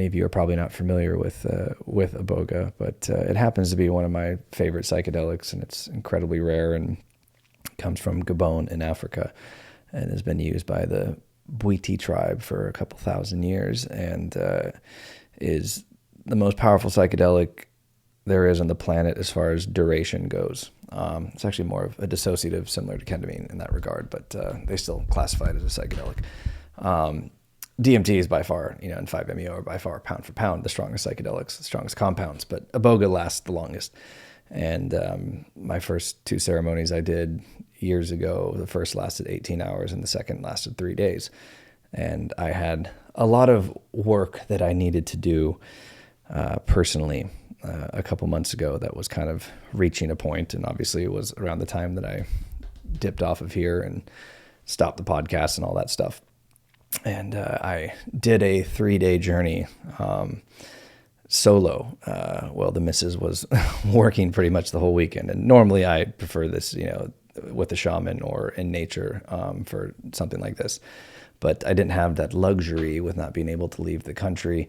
many of you are probably not familiar with IBOGA, but it happens to be one of my favorite psychedelics, and it's incredibly rare and comes from Gabon in Africa, and has been used by the Bwiti tribe for a couple thousand years, and is the most powerful psychedelic there is on the planet as far as duration goes. It's actually more of a dissociative, similar to ketamine in that regard, but they still classify it as a psychedelic. DMT is by far, and 5-MeO are by far, pound for pound, the strongest psychedelics, the strongest compounds, but IBOGA lasts the longest. And my first 2 ceremonies I did years ago, the first lasted 18 hours and the second lasted 3 days. And I had a lot of work that I needed to do personally a couple months ago that was kind of reaching a point. And obviously it was around the time that I dipped off of here and stopped the podcast and all that stuff. And I did a 3-day journey solo. Well, the missus was working pretty much the whole weekend. And normally I prefer this, with a shaman or in nature for something like this. But I didn't have that luxury with not being able to leave the country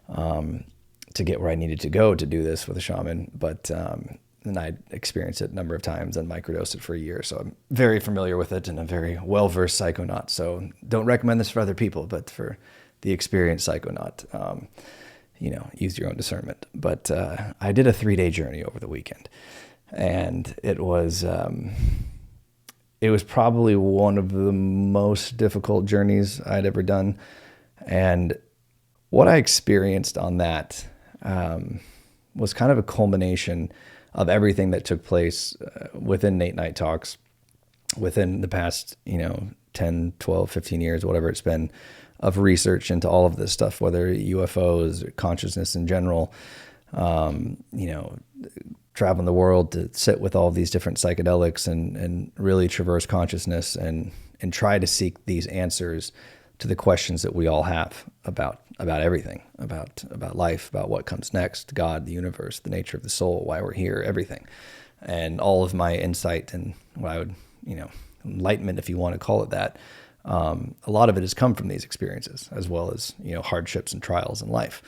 to get where I needed to go to do this with a shaman. But and I experienced it a number of times and microdosed it for a year. So I'm very familiar with it and a very well-versed psychonaut. So don't recommend this for other people, but for the experienced psychonaut, use your own discernment. But I did a 3-day journey over the weekend, and it was probably one of the most difficult journeys I'd ever done. And what I experienced on that was kind of a culmination of everything that took place within Nate Night Talks within the past, 10, 12, 15 years, whatever it's been, of research into all of this stuff, whether UFOs or consciousness in general, traveling the world to sit with all of these different psychedelics and really traverse consciousness and try to seek these answers to the questions that we all have about everything, about life, about what comes next, God, the universe, the nature of the soul, why we're here, everything. And all of my insight and what I would, enlightenment, if you want to call it that, a lot of it has come from these experiences, as well as, hardships and trials in life.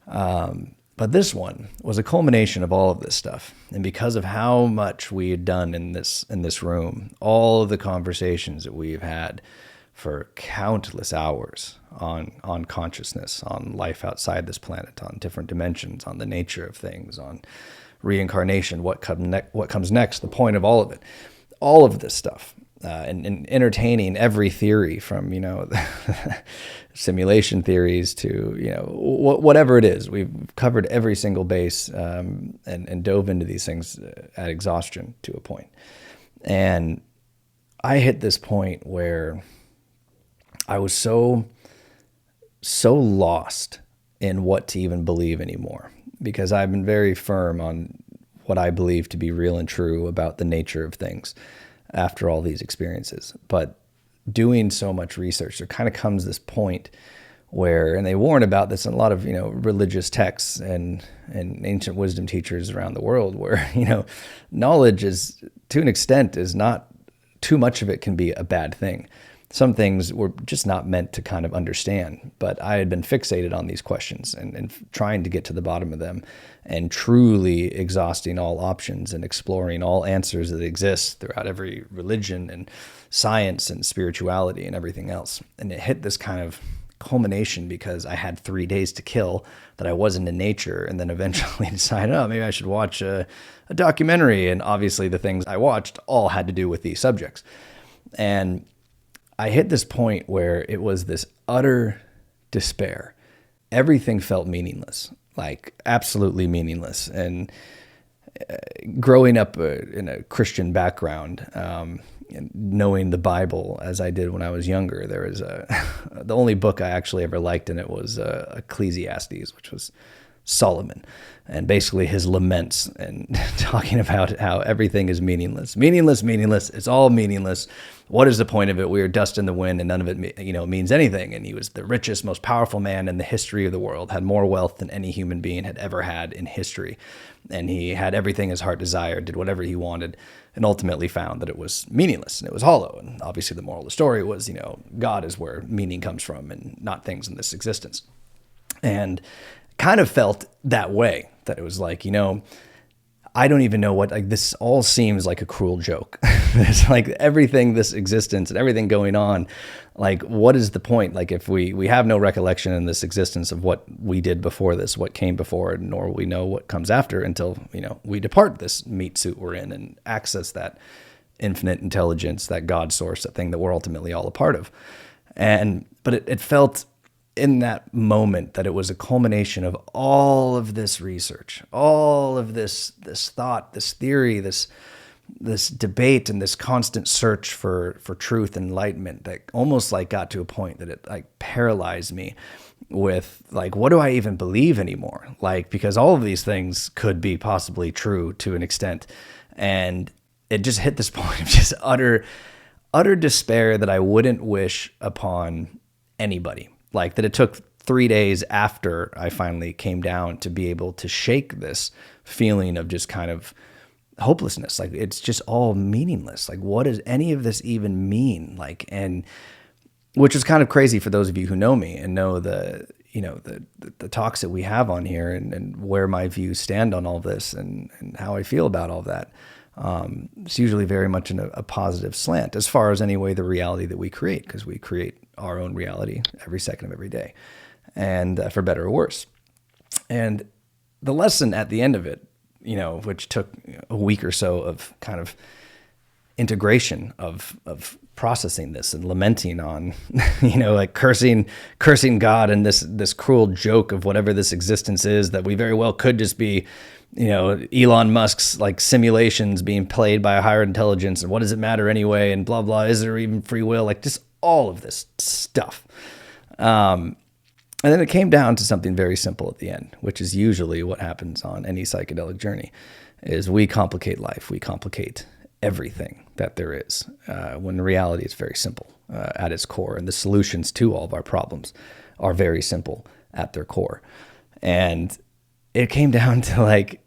But this one was a culmination of all of this stuff. And because of how much we had done in this room, all of the conversations that we've had for countless hours on consciousness, on life outside this planet, on different dimensions, on the nature of things, on reincarnation, what comes next, the point of all of it, all of this stuff, and entertaining every theory from, simulation theories to, whatever it is. We've covered every single base and dove into these things at exhaustion to a point. And I hit this point where I was so lost in what to even believe anymore, because I've been very firm on what I believe to be real and true about the nature of things after all these experiences. But doing so much research, there kind of comes this point where, and they warn about this in a lot of, religious texts and ancient wisdom teachers around the world, where, knowledge is, to an extent, is not, too much of it can be a bad thing. Some things were just not meant to kind of understand, but I had been fixated on these questions and trying to get to the bottom of them and truly exhausting all options and exploring all answers that exist throughout every religion and science and spirituality and everything else. And it hit this kind of culmination because I had 3 days to kill that I wasn't in nature, and then eventually decided, maybe I should watch a documentary. And obviously the things I watched all had to do with these subjects. And I hit this point where it was this utter despair. Everything felt meaningless, like absolutely meaningless. And growing up in a Christian background, and knowing the Bible as I did when I was younger, there was the only book I actually ever liked in it was Ecclesiastes, which was Solomon, and basically his laments and talking about how everything is meaningless. It's all meaningless. What is the point of it? We are dust in the wind, and none of it, means anything. And he was the richest, most powerful man in the history of the world, had more wealth than any human being had ever had in history. And he had everything his heart desired, did whatever he wanted, and ultimately found that it was meaningless and it was hollow. And obviously the moral of the story was, God is where meaning comes from and not things in this existence. And kind of felt that way, that it was like, I don't even know what, like, this all seems like a cruel joke. It's like everything, this existence and everything going on, like, what is the point? Like, if we have no recollection in this existence of what we did before this, what came before, nor will we know what comes after until, we depart this meat suit we're in and access that infinite intelligence, that God source, that thing that we're ultimately all a part of. But it felt in that moment that it was a culmination of all of this research, all of this thought, this theory, this debate, and this constant search for truth and enlightenment that almost like got to a point that it like paralyzed me with like, what do I even believe anymore? Like, because all of these things could be possibly true to an extent. And it just hit this point of just utter despair that I wouldn't wish upon anybody. Like, that it took 3 days after I finally came down to be able to shake this feeling of just kind of hopelessness. Like, it's just all meaningless. Like, what does any of this even mean? Like, and which is kind of crazy for those of you who know me and know the talks that we have on here and where my views stand on all of this and how I feel about all of that. It's usually very much in a positive slant as far as anyway the reality that we create, because we create our own reality every second of every day, and for better or worse. And the lesson at the end of it, which took a week or so of kind of integration of processing this and lamenting on, like cursing God and this cruel joke of whatever this existence is that we very well could just be, Elon Musk's like simulations being played by a higher intelligence, and what does it matter anyway? And blah, blah, is there even free will? Like, just all of this stuff. And then it came down to something very simple at the end, which is usually what happens on any psychedelic journey, is we complicate life. We complicate everything that there is, when in reality it's very simple at its core. And the solutions to all of our problems are very simple at their core. And it came down to like,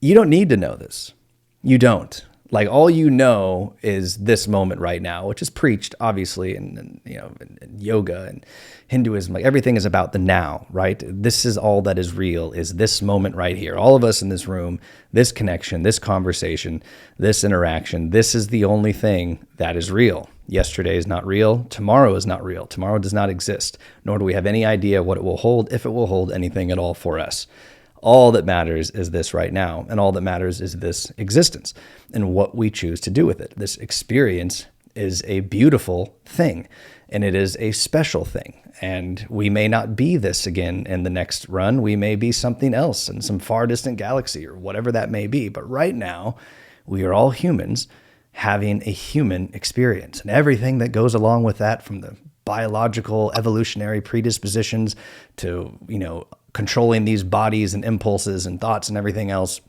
you don't need to know this. You don't. Like, all you know is this moment right now, which is preached obviously in yoga and Hinduism. Like, everything is about the now, right? This is all that is real, is this moment right here. All of us in this room, this connection, this conversation, this interaction, this is the only thing that is real. Yesterday is not real. Tomorrow is not real. Tomorrow does not exist, nor do we have any idea what it will hold, if it will hold anything at all for us. All that matters is this right now, and all that matters is this existence and what we choose to do with it. This experience is a beautiful thing, and it is a special thing. And we may not be this again in the next run. We may be something else in some far distant galaxy or whatever that may be. But right now, we are all humans having a human experience, and everything that goes along with that, from the biological evolutionary predispositions to, controlling these bodies and impulses and thoughts and everything else,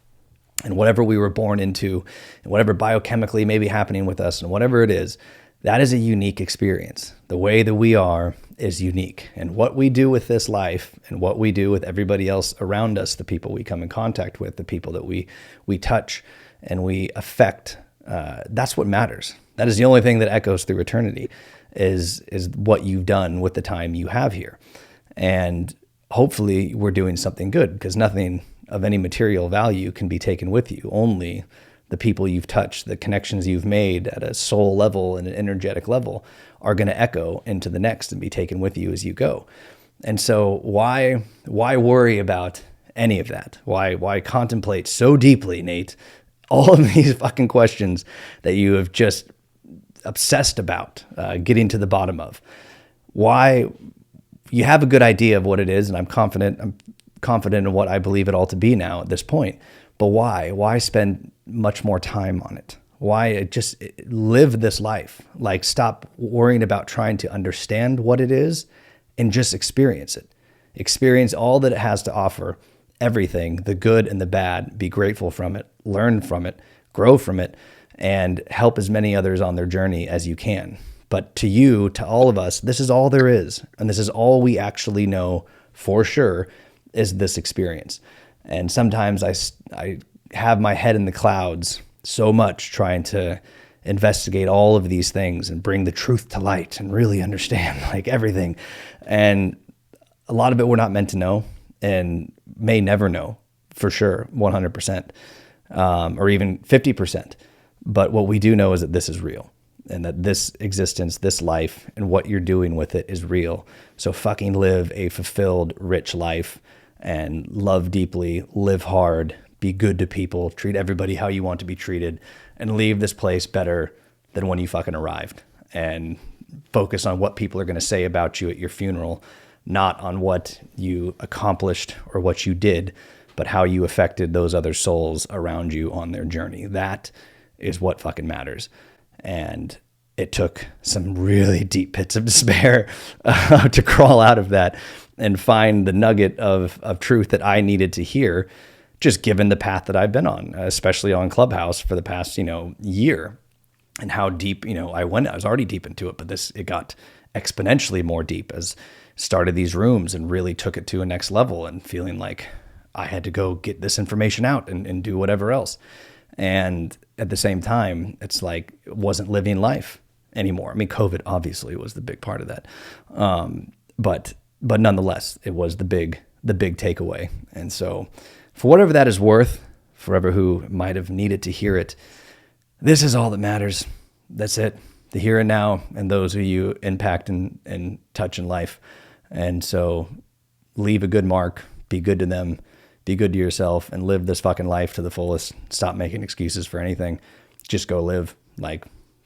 and whatever we were born into, and whatever biochemically may be happening with us, and whatever it is, that is a unique experience. The way that we are is unique. And what we do with this life and what we do with everybody else around us, the people we come in contact with, the people that we touch and we affect, that's what matters. That is the only thing that echoes through eternity, is what you've done with the time you have here. And hopefully we're doing something good, because nothing of any material value can be taken with you. Only the people you've touched, the connections you've made at a soul level and an energetic level are going to echo into the next and be taken with you as you go. And so why worry about any of that? Why contemplate so deeply, Nate, all of these fucking questions that you have just obsessed about getting to the bottom of? Why? You have a good idea of what it is, and I'm confident in what I believe it all to be now at this point. But why? Why spend much more time on it? Why just live this life? Like, stop worrying about trying to understand what it is and just experience it. Experience all that it has to offer, everything, the good and the bad. Be grateful from it, learn from it, grow from it, and help as many others on their journey as you can. But to you, to all of us, this is all there is. And this is all we actually know for sure, is this experience. And sometimes I have my head in the clouds so much trying to investigate all of these things and bring the truth to light and really understand like everything. And a lot of it we're not meant to know and may never know for sure, 100%, or even 50%. But what we do know is that this is real and that this existence, this life, and what you're doing with it is real. So fucking live a fulfilled, rich life and love deeply, live hard, be good to people, treat everybody how you want to be treated, and leave this place better than when you fucking arrived. And focus on what people are going to say about you at your funeral, not on what you accomplished or what you did, but how you affected those other souls around you on their journey. That is what fucking matters. And it took some really deep pits of despair to crawl out of that and find the nugget of truth that I needed to hear, just given the path that I've been on, especially on Clubhouse for the past, year, and how deep, I was already deep into it, but it got exponentially more deep as started these rooms and really took it to a next level, and feeling like I had to go get this information out and do whatever else. And at the same time, it's like it wasn't living life anymore. I mean, COVID obviously was the big part of that. But nonetheless, it was the big takeaway. And so for whatever that is worth, forever who might have needed to hear it, this is all that matters. That's it. The here and now, and those who you impact and touch in life. And so leave a good mark, be good to them, be good to yourself, and live this fucking life to the fullest. Stop making excuses for anything. Just go live.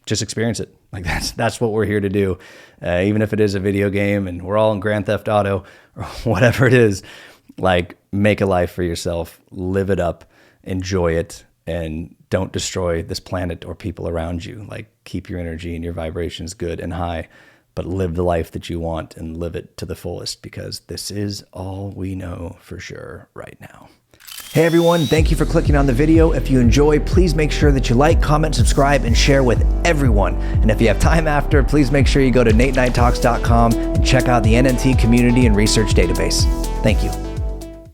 Just experience it. That's what we're here to do. Even if it is a video game and we're all in Grand Theft Auto or whatever it is, make a life for yourself, live it up, enjoy it, and don't destroy this planet or people around you. Keep your energy and your vibrations good and high, but live the life that you want and live it to the fullest, because this is all we know for sure right now. Hey everyone, thank you for clicking on the video. If you enjoy, please make sure that you like, comment, subscribe, and share with everyone. And if you have time after, please make sure you go to nateknighttalks.com and check out the NNT community and research database. Thank you.